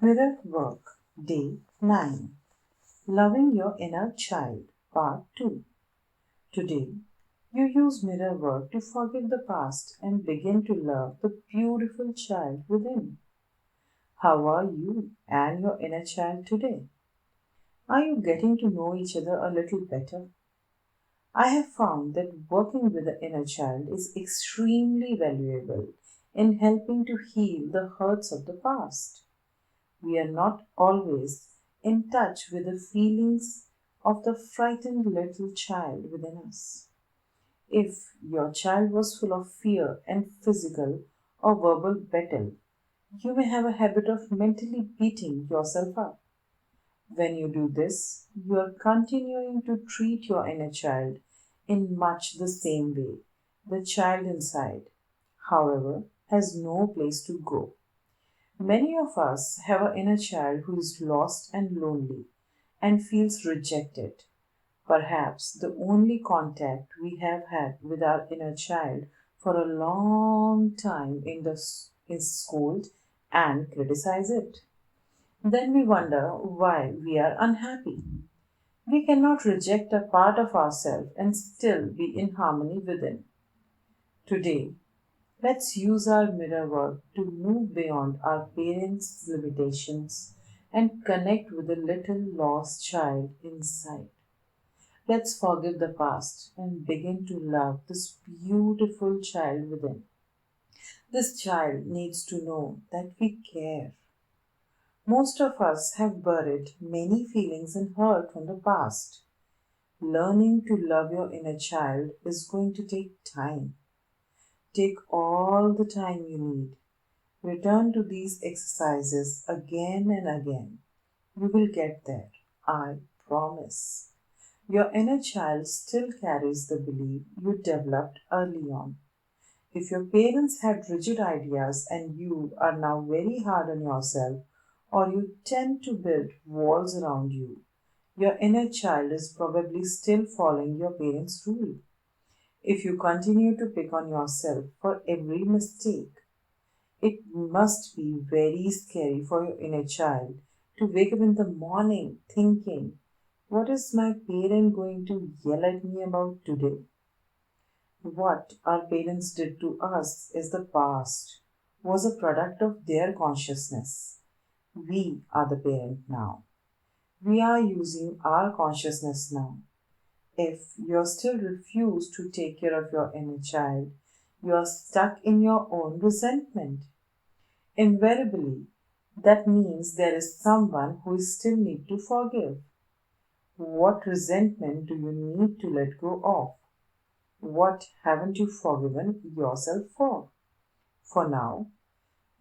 Mirror Work, Day 9. Loving Your Inner Child, Part 2. Today, you use mirror work to forgive the past and begin to love the beautiful child within. How are you and your inner child today? Are you getting to know each other a little better? I have found that working with the inner child is extremely valuable in helping to heal the hurts of the past. We are not always in touch with the feelings of the frightened little child within us. If your child was full of fear and physical or verbal battle, you may have a habit of mentally beating yourself up. When you do this, you are continuing to treat your inner child in much the same way. The child inside, however, has no place to go. Many of us have an inner child who is lost and lonely and feels rejected. Perhaps the only contact we have had with our inner child for a long time is scold and criticize it. Then we wonder why we are unhappy. We cannot reject a part of ourselves and still be in harmony within. Today, let's use our mirror work to move beyond our parents' limitations and connect with the little lost child inside. Let's forgive the past and begin to love this beautiful child within. This child needs to know that we care. Most of us have buried many feelings and hurt from the past. Learning to love your inner child is going to take time. Take all the time you need. Return to these exercises again and again. You will get there. I promise. Your inner child still carries the belief you developed early on. If your parents had rigid ideas and you are now very hard on yourself, or you tend to build walls around you, your inner child is probably still following your parents' rule. If you continue to pick on yourself for every mistake, it must be very scary for your inner child to wake up in the morning thinking, what is my parent going to yell at me about today? What our parents did to us is the past, was a product of their consciousness. We are the parent now. We are using our consciousness now. If you still refuse to take care of your inner child, you are stuck in your own resentment. Invariably, that means there is someone who you still need to forgive. What resentment do you need to let go of? What haven't you forgiven yourself for? For now,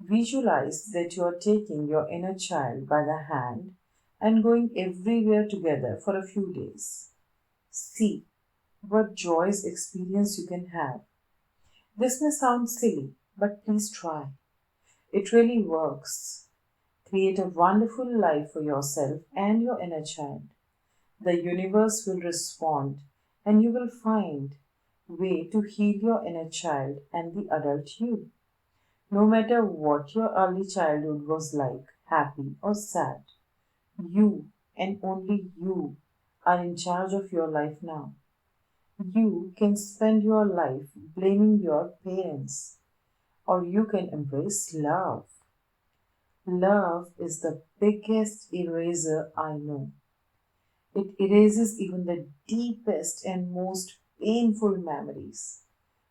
visualize that you are taking your inner child by the hand and going everywhere together for a few days. See what joyous experience you can have. This may sound silly, but please try. It really works. Create a wonderful life for yourself and your inner child. The universe will respond and you will find way to heal your inner child and the adult you. No matter what your early childhood was like, happy or sad, you and only you are in charge of your life now. You can spend your life blaming your parents, or you can embrace love. Love is the biggest eraser I know. It erases even the deepest and most painful memories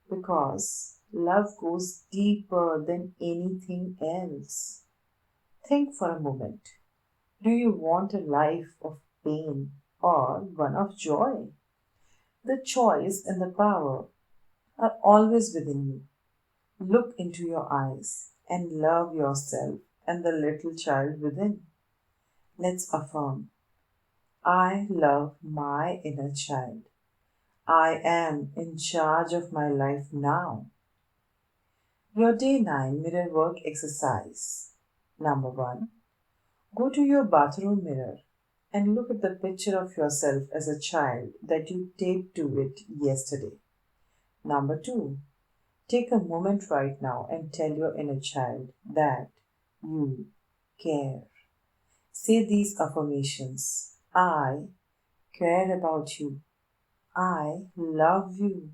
because love goes deeper than anything else. Think for a moment. Do you want a life of pain or one of joy? The choice and the power are always within you. Look into your eyes and love yourself and the little child within. Let's affirm I love my inner child. I am in charge of my life now. Your day 9 mirror work exercise. Number 1. Go to your bathroom mirror and look at the picture of yourself as a child that you taped to it yesterday. Number 2. Take a moment right now and tell your inner child that you care. Say these affirmations. I care about you. I love you.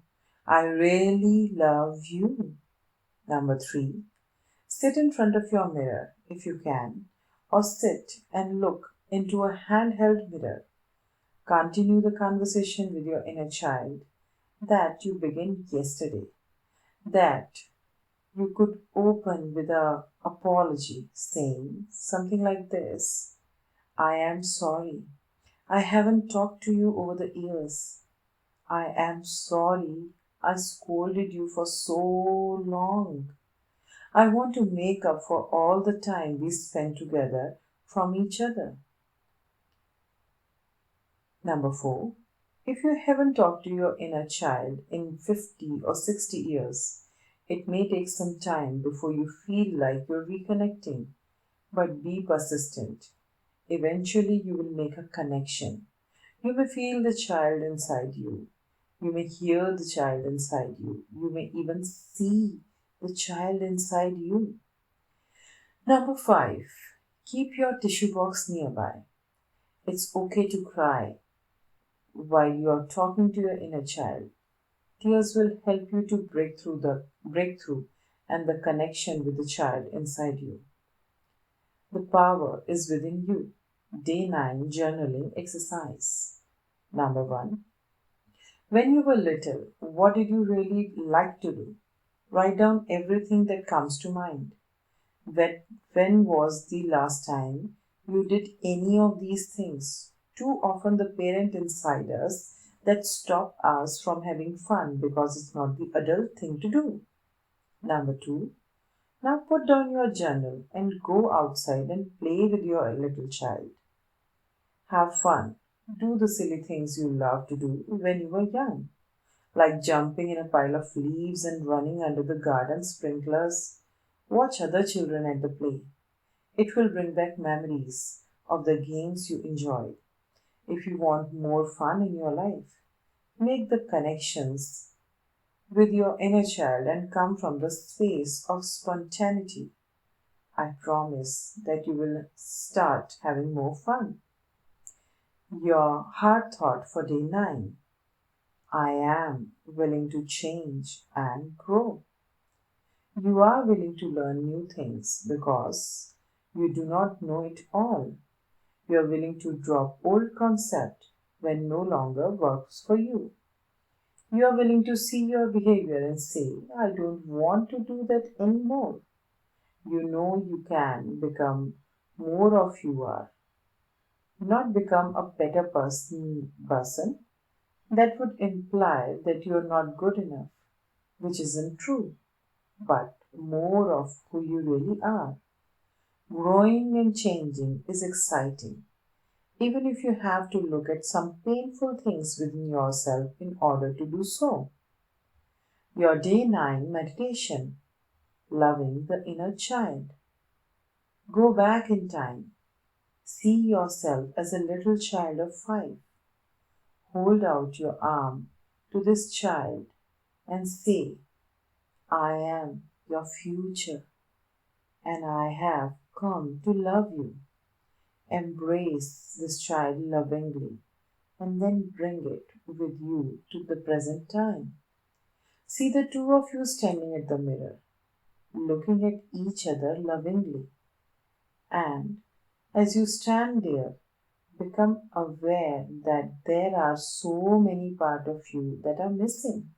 I really love you. Number 3. Sit in front of your mirror if you can, or sit and look into a handheld mirror. Continue the conversation with your inner child that you began yesterday, that you could open with a apology saying something like this: I am sorry. I haven't talked to you over the years. I am sorry I scolded you for so long. I want to make up for all the time we spent together from each other. Number 4. If you haven't talked to your inner child in 50 or 60 years, it may take some time before you feel like you're reconnecting, but be persistent. Eventually, you will make a connection. You may feel the child inside you. You may hear the child inside you. You may even see the child inside you. Number 5. Keep your tissue box nearby. It's okay to cry while you're talking to your inner child. Tears will help you to break through the breakthrough and the connection with the child inside you. The power is within you. Day 9 journaling exercise. Number 1. When you were little, what did you really like to do? Write down everything that comes to mind. When was the last time you did any of these things? Too often, the parent inside us that stop us from having fun because it's not the adult thing to do. Number 2. Now put down your journal and go outside and play with your little child. Have fun. Do the silly things you loved to do when you were young, like jumping in a pile of leaves and running under the garden sprinklers. Watch other children at the play. It will bring back memories of the games you enjoyed. If you want more fun in your life, make the connections with your inner child and come from the space of spontaneity. I promise that you will start having more fun. Your heart thought for day 9. I am willing to change and grow. You are willing to learn new things because you do not know it all. You are willing to drop old concept when no longer works for you. You are willing to see your behavior and say, I don't want to do that anymore. You know you can become more of you are, not become a better person. That would imply that you're not good enough, which isn't true, but more of who you really are. Growing and changing is exciting, even if you have to look at some painful things within yourself in order to do so. Your day 9 meditation, loving the inner child. Go back in time. See yourself as a little child of 5. Hold out your arm to this child and say, I am your future and I have come to love you. Embrace this child lovingly and then bring it with you to the present time. See the two of you standing at the mirror, looking at each other lovingly. And as you stand there, become aware that there are so many parts of you that are missing.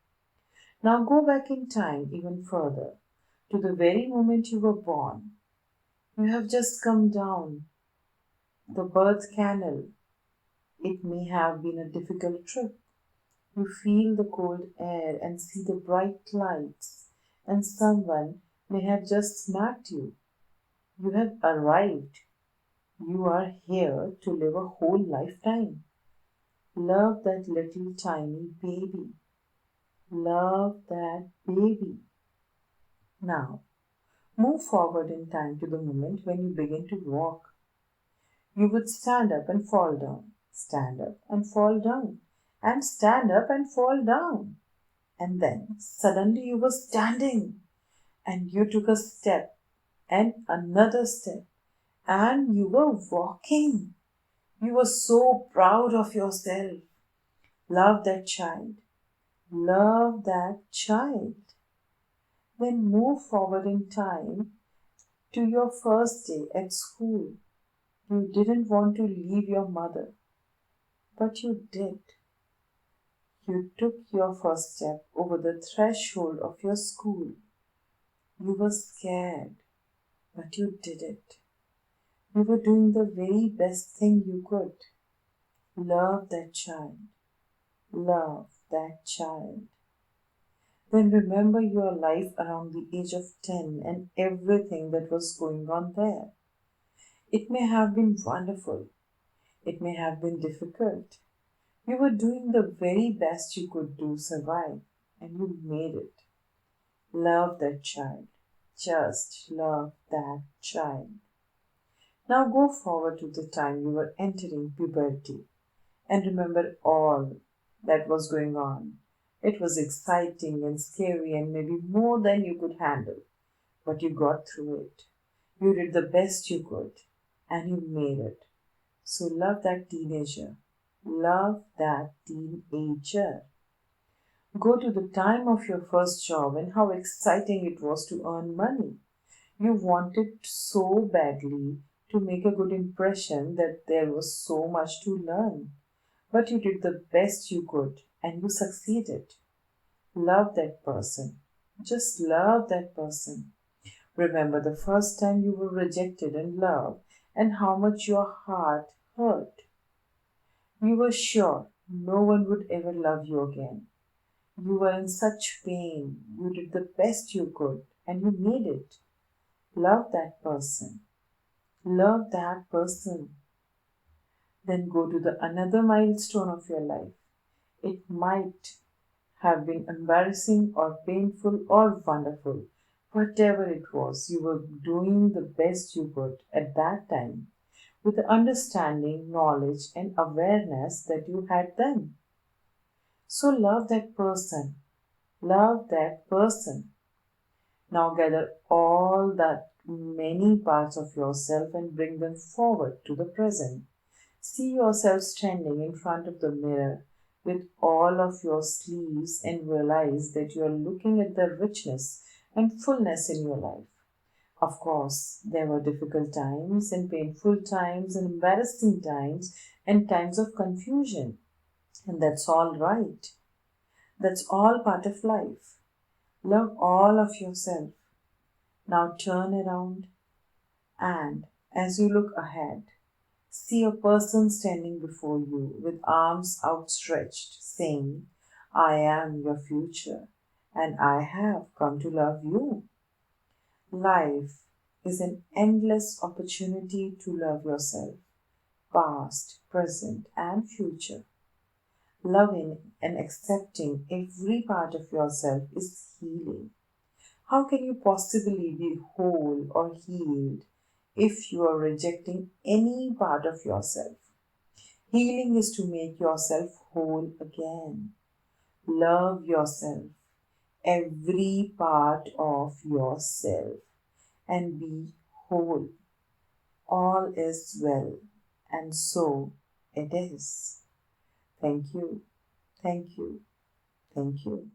Now go back in time even further to the very moment you were born. You have just come down the birth canal. It may have been a difficult trip. You feel the cold air and see the bright lights, and someone may have just smacked you. You have arrived. You are here to live a whole lifetime. Love that little tiny baby. Love that baby. Now, move forward in time to the moment when you begin to walk. You would stand up and fall down, stand up and fall down, and stand up and fall down. And then suddenly you were standing and you took a step and another step and you were walking. You were so proud of yourself. Love that child. Love that child. Then move forward in time to your first day at school. You didn't want to leave your mother, but you did. You took your first step over the threshold of your school. You were scared, but you did it. You were doing the very best thing you could. Love that child. Love that child. Then remember your life around the age of 10 and everything that was going on there. It may have been wonderful. It may have been difficult. You were doing the very best you could to survive, and you made it. Love that child. Just love that child. Now go forward to the time you were entering puberty and remember all that was going on. It was exciting and scary and maybe more than you could handle, but you got through it. You did the best you could and you made it. So love that teenager. Love that teenager. Go to the time of your first job and how exciting it was to earn money. You wanted so badly to make a good impression that there was so much to learn. But you did the best you could and you succeeded. Love that person. Just love that person. Remember the first time you were rejected and loved and how much your heart hurt. You were sure no one would ever love you again. You were in such pain. You did the best you could and you made it. Love that person. Love that person. Then go to the another milestone of your life. It might have been embarrassing or painful or wonderful. Whatever it was, you were doing the best you could at that time with the understanding, knowledge, and awareness that you had then. So love that person. Love that person. Now gather all that many parts of yourself and bring them forward to the present. See yourself standing in front of the mirror with all of your sleeves and realize that you are looking at the richness and fullness in your life. Of course, there were difficult times and painful times and embarrassing times and times of confusion. And that's all right. That's all part of life. Love all of yourself. Now turn around and as you look ahead, see a person standing before you with arms outstretched, saying, I am your future and I have come to love you. Life is an endless opportunity to love yourself, past, present, and future. Loving and accepting every part of yourself is healing. How can you possibly be whole or healed if you are rejecting any part of yourself? Healing is to make yourself whole again. Love yourself, every part of yourself, and be whole. All is well, and so it is. Thank you, thank you, thank you.